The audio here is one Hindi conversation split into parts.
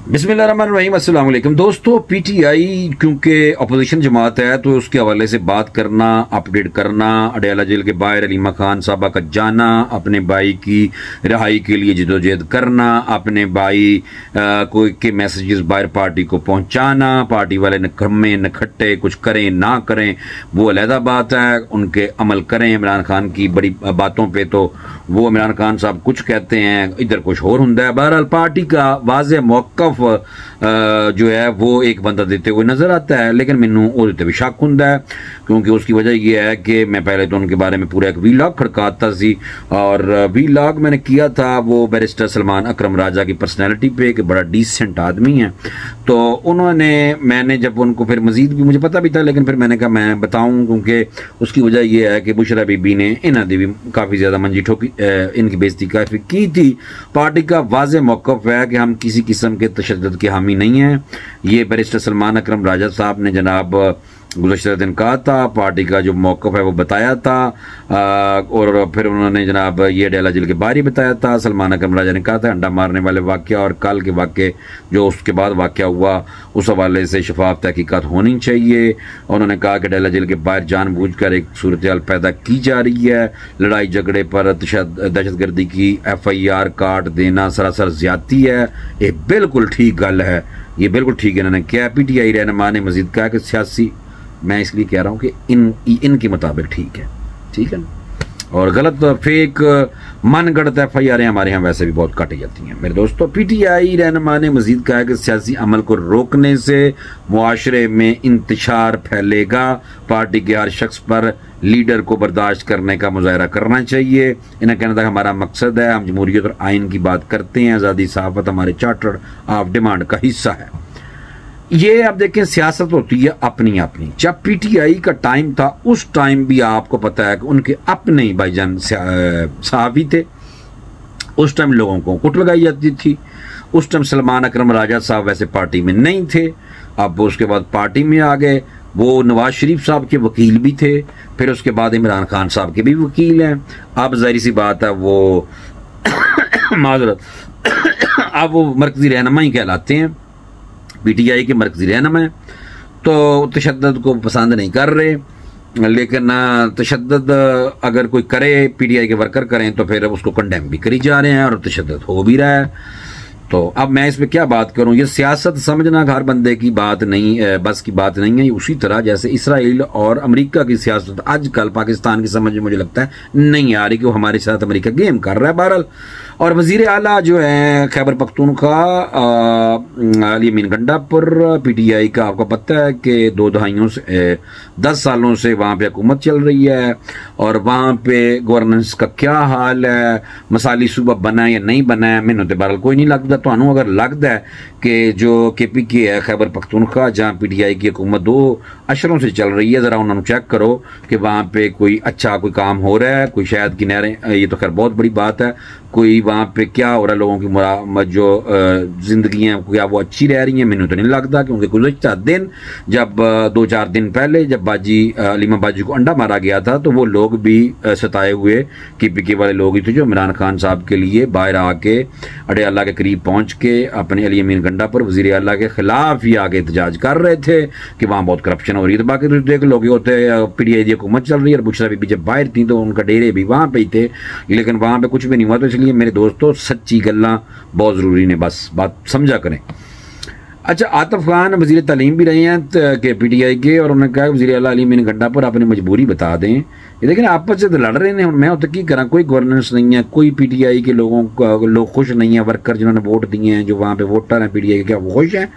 बिस्मिल्लाहिर्रहमानिर्रहीम। अस्सलाम वालेकुम दोस्तों। पीटीआई क्योंकि अपोजिशन जमात है तो उसके हवाले से बात करना, अपडेट करना, अडयाला जेल के बाहर अलीमा खान साहबा का जाना, अपने भाई की रिहाई के लिए जिदोजहद करना, अपने भाई को के मैसेजेस बाहर पार्टी को पहुंचाना, पार्टी वाले नखम्मे नखट्टे कुछ करें ना करें वो अलहदा बात है, उनके अमल करें। इमरान खान की बड़ी बातों पर तो वो इमरान खान साहब कुछ कहते हैं, इधर कुछ और होता है। बहरहाल पार्टी का वाज़ेह मौक़िफ़ जो है वो एक बंदा देते हुए नजर आता है, लेकिन मैनू उसते भी शक होंदा है क्योंकि उसकी वजह यह है कि मैं पहले तो उनके बारे में पूरा एक वीलॉग खड़काता सी और वीलॉग मैंने किया था वो बैरिस्टर सलमान अकरम राजा की पर्सनैलिटी पे कि बड़ा डिसेंट आदमी है। तो उन्होंने मैंने जब उनको फिर मजीद भी मुझे पता भी था, लेकिन फिर मैंने कहा मैं बताऊं क्योंकि उसकी वजह यह है कि बुशरा बीबी ने इन्हों की भी काफ़ी ज़्यादा मंजी ठोकी, इनकी बेइज्जती काफ़ी की थी। पार्टी का वाज़ेह मौक़िफ़ है कि हम किसी किस्म के तशद्दुद के हामी नहीं हैं। ये बैरिस्टर सलमान अकरम राजा साहब ने जनाब गुज़श्ता दिन कहा था, पार्टी का जो मौक़िफ़ है वो बताया था और फिर उन्होंने जनाब ये अडयाला जेल के बाहर ही बताया था। सलमान अकरम राजा ने कहा था अंडा मारने वाले वाक़या और कल के वाक़े जो उसके बाद वाक़या हुआ उस हवाले से शफाफ तहकीकात होनी चाहिए। उन्होंने कहा कि अडयाला जेल के बाहर जानबूझकर एक सूरत हाल पैदा की जा रही है। लड़ाई झगड़े पर दहशतगर्दी की FIR काट देना सरासर ज़्यादती है। ये बिल्कुल ठीक गल है, ये बिल्कुल ठीक है। इन्होंने क्या PTI रहनुमा ने मजीद कहा कि सियासी, मैं इसलिए कह रहा हूँ कि इनके मुताबिक ठीक है ना, और गलत फेक मनगढ़ंत FIR हमारे यहाँ वैसे भी बहुत काटी जाती हैं मेरे दोस्तों। PTI रहनुमा ने मजीद कहा कि सियासी अमल को रोकने से मुआशरे में इंतशार फैलेगा। पार्टी के हर शख्स पर लीडर को बर्दाश्त करने का मुजाहरा करना चाहिए। इन्हें कहना था हमारा मकसद है, हम जमहूरियत और आइन की बात करते हैं, आज़ादी सहाफ़त हमारे चार्टर ऑफ डिमांड का हिस्सा है। ये आप देखें सियासत होती है अपनी अपनी। जब PTI का टाइम था उस टाइम भी आपको पता है कि उनके अपने ही भाईजान सहाफ़ी थे, उस टाइम लोगों को कुट लगाई जाती थी। उस टाइम सलमान अकरम राजा साहब वैसे पार्टी में नहीं थे, अब उसके बाद पार्टी में आ गए। वो नवाज शरीफ साहब के वकील भी थे, फिर उसके बाद इमरान खान साहब के भी वकील हैं। अब जाहिर सी बात है वो माजरत अब वो मरकजी रहनुमा ही कहलाते हैं, PTI के मरकजी रहनुमा है। तो तशद्दुद को पसंद नहीं कर रहे, लेकिन तशद्दुद अगर कोई करे, PTI के वर्कर करें तो फिर उसको कंडेम भी करी जा रहे हैं और तशद्दुद हो भी रहा है। तो अब मैं इस पर क्या बात करूं, ये सियासत समझना हर बंदे की बात नहीं, बस की बात नहीं है। उसी तरह जैसे इसराइल और अमेरिका की सियासत आजकल पाकिस्तान की समझ में मुझे लगता है नहीं आ रही कि वो हमारे साथ अमेरिका गेम कर रहा है। बहरहाल और वजीर आला जो है खैबर पख्तूनख्वा अली अमीन गंडापुर, PTI का आपको पता है कि 2 दहाइयों से 10 सालों से वहाँ पे हुकूमत चल रही है और वहाँ पे गवर्नेंस का क्या हाल है, मसाली सूबा बना है या नहीं बना है, मैंने तो बहरहाल कोई नहीं लगता। तो अगर लगता है कि जो KPK है खैबर पख्तूनख्वा जहाँ PTI की हुकूमत 2 अशरों से चल रही है, ज़रा उन्होंने चेक करो कि वहाँ पे कोई अच्छा कोई काम हो रहा है, कोई शायद की नहरें, ये तो खैर बहुत बड़ी बात है, कोई वहाँ पे क्या हो रहा है, लोगों की जो जिंदगी हैं क्या वो अच्छी रह रही हैं। मैंने तो नहीं लगता क्योंकि गुज़श्ता दिन जब 2-4 दिन पहले जब अलीमा बाजी को अंडा मारा गया था तो वो लोग भी सताए हुए KPK वाले लोग ही थे जो इमरान खान साहब के लिए बाहर आके अडयाला के करीब पहुँच के अपने अली अमीन गंडापुर वज़ीर आला के खिलाफ ही आगे एहतजाज कर रहे थे कि वहाँ बहुत करप्शन हो रही है। तो बाकी तो देख लोग होते PTI की हुकूमत चल रही है और बुशरा बीबी जब बाहर थी तो उनका डेरे भी वहाँ पे ही थे, लेकिन वहाँ पे कुछ भी नहीं हुआ। तो इसलिए मेरे दोस्तों सच्ची गल्लां बहुत ज़रूरी ने, बस बात समझा करें। अच्छा, आतिफ खान वज़ीर तालीम भी रहे हैं कि PTI के, और उन्होंने कहा वज़ीर आला अली अमीन गंडापुर अपनी मजबूरी बता दें। ये लेकिन आपस से तो लड़ रहे हैं, मैं तो की करा, कोई गवर्नेंस नहीं है, कोई PTI के लोग खुश नहीं है, वर्कर जिन्होंने वोट दिए हैं, जो वहाँ पे वोटर हैं PTI के, क्या वो खुश हैं?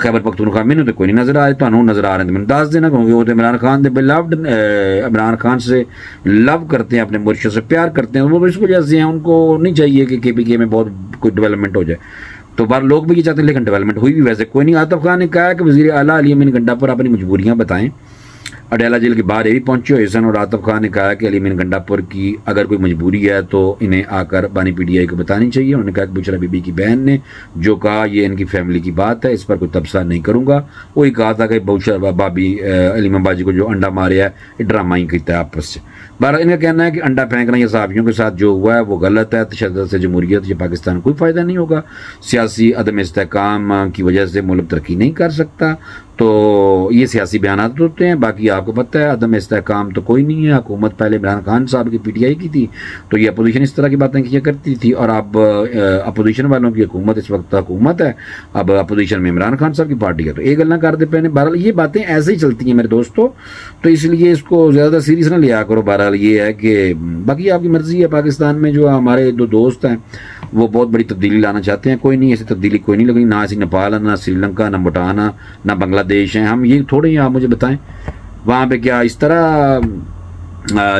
खैबर पख्तूनख्वा मैंने तो कोई नहीं नजर आ रहा, तो नजर आ रहे हैं तो मैंने दस देना क्योंकि वो तो इमरान खान बिलव्ड, इमरान खान से लव करते हैं, अपने मुर्शिद से प्यार करते हैं, वो इस वजह से हैं। उनको नहीं चाहिए कि KPK में बहुत कोई डेवलपमेंट हो जाए, तो बार लोग भी ये चाहते हैं, लेकिन डेवलपमेंट हुई भी वैसे कोई नहीं। आतिफ खान ने कहा कि वज़ीर आला अली अमीन गंडापुर अपनी मजबूरियाँ बताएं। अडयाला जेल के बाहर ये भी पहुंचे हुए सन और आतिफ खान ने कहा कि अली अमीन गंडापुर की अगर कोई मजबूरी है तो इन्हें आकर बानी PTI को बतानी चाहिए। उन्होंने कहा कि बुशरा बीबी की बहन ने जो कहा ये इनकी फैमिली की बात है, इस पर कोई तबसरा नहीं करूंगा। वही कहा था कि बुशरा भाभी अलीमा बाजी को जो अंडा मारे है ये ड्रामा ही करता है आपस से। बहरहाल इनका कहना है कि अंडा फेंकना या सहाफ़ियों के साथ जो हुआ है वो गलत है। तशद्दुद से जमहूरियत या पाकिस्तान कोई फ़ायदा नहीं होगा। सियासी अदम इस्तेहकाम की वजह से मुल्क तरक्की नहीं कर सकता। तो ये सियासी बयानात होते हैं। बाकी आपको पता है अदम इस्तेहकाम तो कोई नहीं है। हुकूमत पहले इमरान खान साहब की PTI की थी तो ये अपोजिशन इस तरह की बातें किया करती थी और अब अपोजिशन वालों की हुकूमत इस वक्त हुकूमत है, अब अपोजिशन में इमरान खान साहब की पार्टी है। तो एक गल्ला कर दे पैने। बहरहाल ये बातें ऐसे ही चलती हैं मेरे दोस्तों, तो इसलिए इसको ज़्यादा सीरियस ना लिया करो। बहरहाल ये है कि बाकी आपकी मर्जी है। पाकिस्तान में जो हमारे दो दोस्त हैं वो बहुत बड़ी तब्दीली लाना चाहते हैं। कोई नहीं, ऐसी तब्दीली कोई नहीं लगनी। ना ऐसी नेपाल है, ना श्रीलंका, ना भूटान, ना बांग्लादेश हैं। हम ये थोड़े ही, आप मुझे बताएं वहाँ पे क्या इस तरह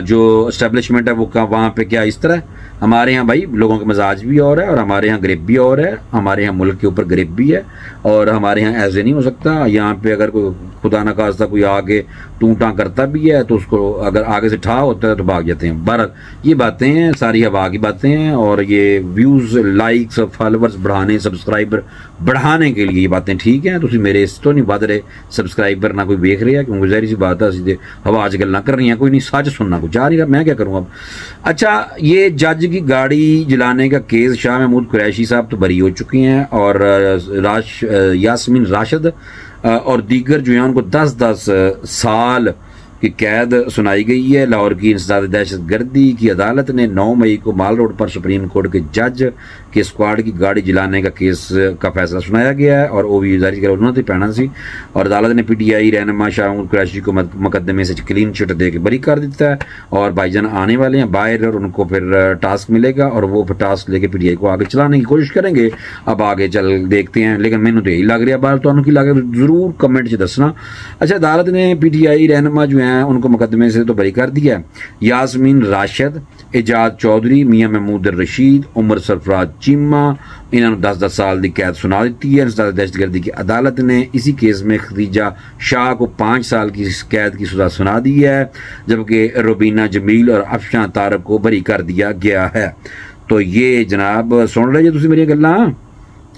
जो इस्टेब्लिशमेंट है वो वहाँ पे क्या इस तरह। हमारे यहाँ भाई लोगों के मजाज भी और है और हमारे यहाँ ग्रिप भी और है। हमारे यहाँ मुल्क के ऊपर ग्रिप भी है और हमारे यहाँ ऐसे नहीं हो सकता। यहाँ पे अगर कोई खुदा न खास्ता कोई आगे टूटा करता भी है तो उसको अगर आगे से ठा होता है तो भाग जाते हैं। बहरहाल ये बातें हैं, सारी हवा की बातें हैं और ये व्यूज़, लाइक्स, फॉलोअर्स बढ़ाने, सब्सक्राइबर बढ़ाने के लिए ये बातें ठीक हैं। तो मेरे इस तो नहीं बद रहे सब्सक्राइबर, ना कोई देख रहे हैं क्योंकि ज़ाहिर सी बात है सीधे हवा आज गल ना कर रही है, कोई नहीं सच सुनना कुछ जा नहीं रहा, मैं क्या करूँ अब। अच्छा, ये जज की गाड़ी जलाने का केस, शाह महमूद कुरैशी साहब तो बरी हो चुकी हैं और यास्मीन राशिद और दीगर जो हैं उनको 10-10 साल की कैद सुनाई गई है। लाहौर की इंसदाद दहशत गर्दी की अदालत ने 9 मई को माल रोड पर सुप्रीम कोर्ट के जज के स्क्वाड की गाड़ी जलाने का केस का फैसला सुनाया गया है और OV जारी कर उन्होंने पैना सी और अदालत ने PTI रहनुमा शाह महमूद कुरैशी को मुकदमे से क्लीन चिट दे के बरी कर देता है और भाईजान आने वाले हैं बाहर और उनको फिर टास्क मिलेगा और वो फिर टास्क लेके PTI को आगे चलाने की कोशिश करेंगे। अब आगे चल देखते हैं, लेकिन मैंने तो यही लग रहा बार तो की लग जरूर कमेंट से दसना। अच्छा, अदालत ने PTI रहनुमा जो है उनको मुकदमे से तो बरी कर दिया। यास्मीन राशिद, एजाज चौधरी, मियां महमूद रशीद, उमर सरफराज चीमा, इन्होंने 10-10 साल की कैद सुना दी है। दहशतगर्दी की अदालत ने इसी केस में खदीजा शाह को 5 साल की कैद की सजा सुना दी है, जबकि रुबीना जमील और अफशां तारक को बरी कर दिया गया है। तो ये जनाब सुन रहे जी मेरी गल्लां,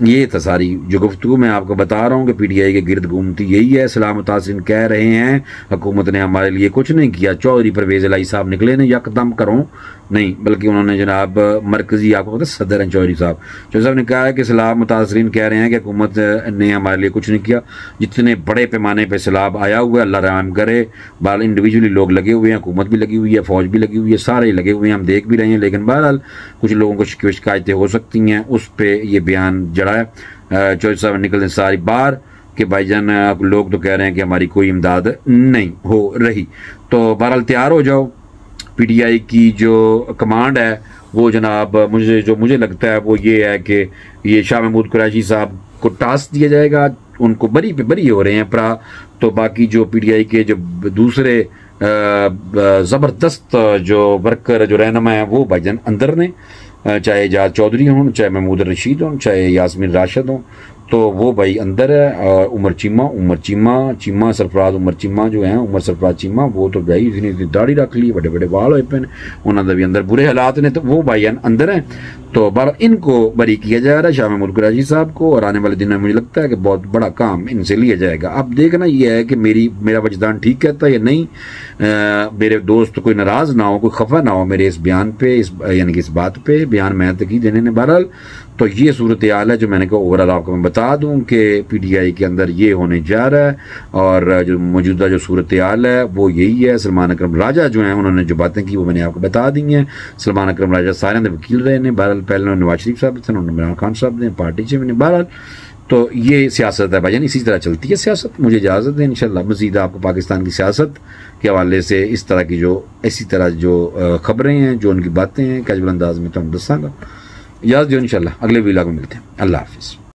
ये था सारी जो गुफ्तगू मैं आपको बता रहा हूँ कि PTI के गिरद घूमती यही है। सलाम मुतासिन कह रहे हैं हुकूमत ने हमारे लिए कुछ नहीं किया। चौधरी परवेज इलाही साहब निकले ने यकदम करो नहीं, बल्कि उन्होंने जनाब मरकजी, आपको पता सदर हैं चौधरी साहब ने कहा है कि सलाम मुतासरीन कह रहे हैं कि हुकूमत ने हमारे लिए कुछ नहीं किया। जितने बड़े पैमाने पर सैलाब आया हुआ है अल्लाह रहम करे, बहरहाल इंडिविजुअली लोग लगे हुए हैं, हुकूमत भी लगी हुई है, फौज भी लगी हुई है, सारे लगे हुए हैं, हम देख भी रहे हैं। लेकिन बहरहाल कुछ लोगों को शिकायतें हो सकती हैं, उस पर यह बयान जड़ा है। चौधरी साहब निकलने सारी बार कि भाईजान लोग तो कह रहे हैं कि हमारी कोई इमदाद नहीं हो रही। तो बहरहाल तैयार हो जाओ। PTI की जो कमांड है वो जनाब मुझे लगता है वो ये है कि ये शाह महमूद कुरैशी साहब को टास्क दिया जाएगा, उनको बरी पे बरी हो रहे हैं प्रा। तो बाकी जो PTI के जो दूसरे ज़बरदस्त जो वर्कर जो रहनुमा है वो भाईजान अंदर ने, चाहे एजाज चौधरी हों, चाहे महमूद रशीद हों, चाहे यास्मीन राशिद हों, तो वो भाई अंदर है। और उमर चीमा सरफराज उमर चीमा जो है, उमर सरफराज चीमा, वो तो भाई इतनी दाढ़ी रख ली, बड़े बड़े वाल होए पे उन्होंने भी अंदर बुरे हालात ने, तो वो भाई अंदर है। तो बार इनको बरी किया जा रहा है शाह महमूद कुरैशी साहब को और आने वाले दिनों में मुझे लगता है कि बहुत बड़ा काम इनसे लिया जाएगा। अब देखना यह है कि मेरा वजदान ठीक कहता है या नहीं। मेरे दोस्त कोई नाराज ना हो, कोई खफा ना हो मेरे इस बयान पे, यानी कि इस बात पे बयान मैं तक ही देने ने। बहरहाल तो ये सूरत हाल है जो मैंने कहा ओवरऑल आपको मैं बता दूं कि PTI के अंदर ये होने जा रहा है और जो मौजूदा जो सूरत हाल है वो यही है। सलमान अकरम राजा जो हैं उन्होंने जो बातें की वो मैंने आपको बता दी हैं। सलमान अकरम राजा सारे के वकील रहे ने। बहरहाल पहले नवाज शरीफ साहब थे, उन्होंने इमरान खान साहब ने पार्टी से मैंने। बहरहाल तो ये सियासत है भाईजान, इसी तरह चलती है सियासत। मुझे इजाज़त है, इंशाल्लाह मज़ीद आपको पाकिस्तान की सियासत के हवाले से इस तरह की इसी तरह जो खबरें हैं, जो उनकी बातें हैं, कैजुअल अंदाज में तो हम दसांगा। इजाज़त दो, इंशाल्लाह अगले वीडियो में मिलते हैं। अल्लाह हाफिज़।